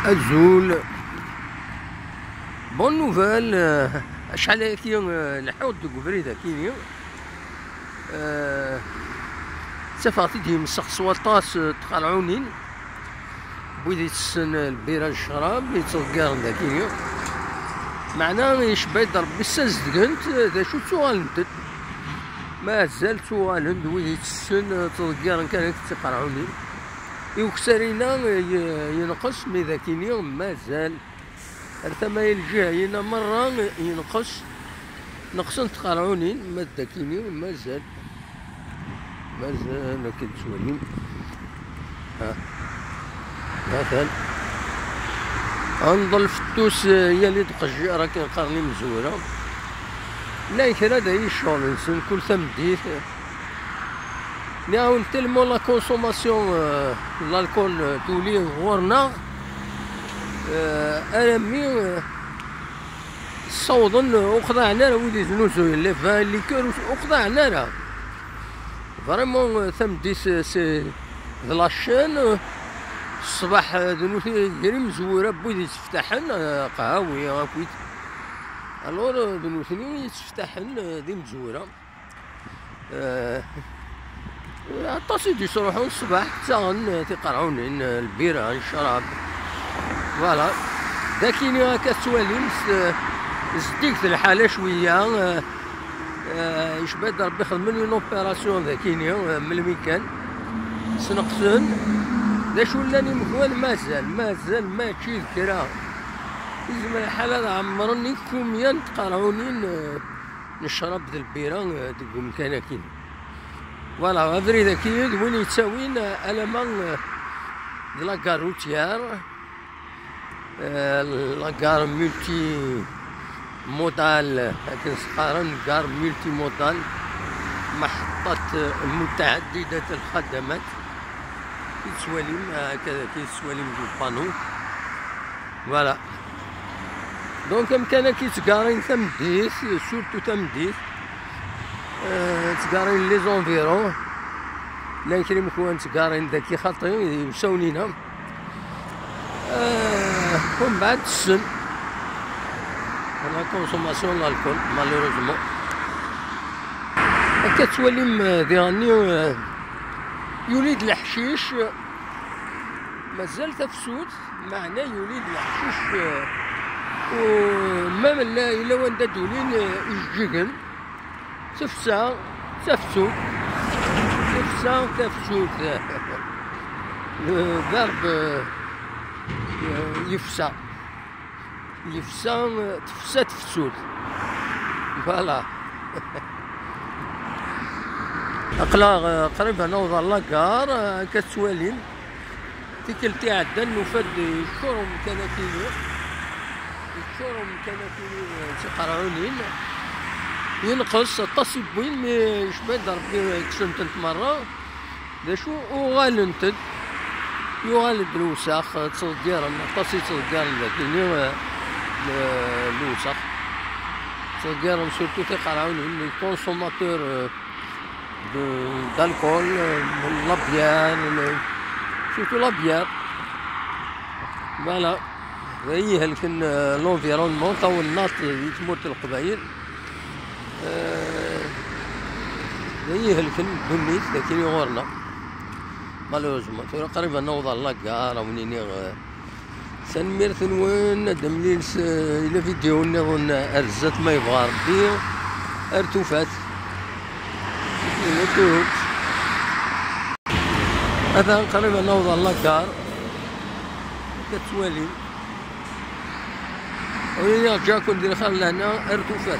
الزول بون نوفال. شحال هاكي نحاول دوك بريدة كينيا سافغتي دي مسخ سواطاس تقلعونين بويدي تسن البيرة الشراب يتغيرن داكينيا معناه يشبه ربي سازدقنت دا شو توغالنت مازال توغالن ويدي تسن تغيرن كانت تقلعونين يوكسرينا ينقص مي ذاكينيا مازال ارتما الجهينا مرة ينقص نقصن تقرعونين ما داكيني مازال كنتسولين ها مثلا انضل فتوس هي اللي تقجي راه كنقرني مزورة لا كرا داير الشغل نسن كل تمديت نعاون تلمو لا كونسوماسيون الالكول تولي غورنا ألمي صوضن وقضعنا راه وليد نوزو اللي فا ليكور وقضعنا راه فريمون ثم سي لاشين الصباح دنوثي جري مزورة بويدي تفتحن قهاوي هاكويت الور دنوثني يتفتحن دي مزورة عطاسي دي يروحون الصباح تاغن تيقرعون البيرة الشراب فوالا داكيني هاكا توالي زديكت الحالة شوية يشبه ربي خدمن اون اوبيراسيون داكيني من الميكان سنقصن دا شو لاني مكوان مازال ماشي ذكرى لازم الحالة عمرني كوميا تقرعونين نشرب ذا البيرة دقو مكاناكين فوالا افري داكيني وين يتساوين ألمان دي لا كاروتيار لاكار ملتي مودال لكن سقارن كار ملتي مودال محطة متعددة الخدمات كيتسواليم هكذا كيتسواليم دو بانو فوالا دونك امكان كيتقارين تمديت سورتو تمديت تقارين لي زونفيرون لا يكريم كون تقارين داكي خاطرين يمساونينا ومن بعد السن لا كونسوماسيون الالكول مالوروزمون هكا تواليم ذيغني يوليد الحشيش مازال تفسود معناه يوليد الحشيش وما من لا إلا وان دولين يجيكن تفسا تفسود الفيرب يفسى تفسى تفسود فوالا اقلا قريب نوض لاكار كتوالين تيكلتي عدا نفد الشرم كناكيني تقرعونين ينقص الطاسي بوين مي يشبه ربي كسنتنت مرة دا شو وغالنتد يغالب الوساخ تصديرن الطاسي تصديرن لكن الوساخ تصديرن سورتو تيقرعونين لي كونسوماتور دالكول لابيار سورتو لابيار فوالا هي هلكن لونفيرونمون تو الناط يتموت القبايل هي هلكن بنيت لكن يغورنا مالوزمون قريبا نوض لاكار ونيني سنمير ثنوين دمليل الى فيديو نظن ارزت ما يبغى ربي ارتوفات هذا قريبا نوض لاكار كتوالي ويا جاكم دير خال لهنا ارتوفات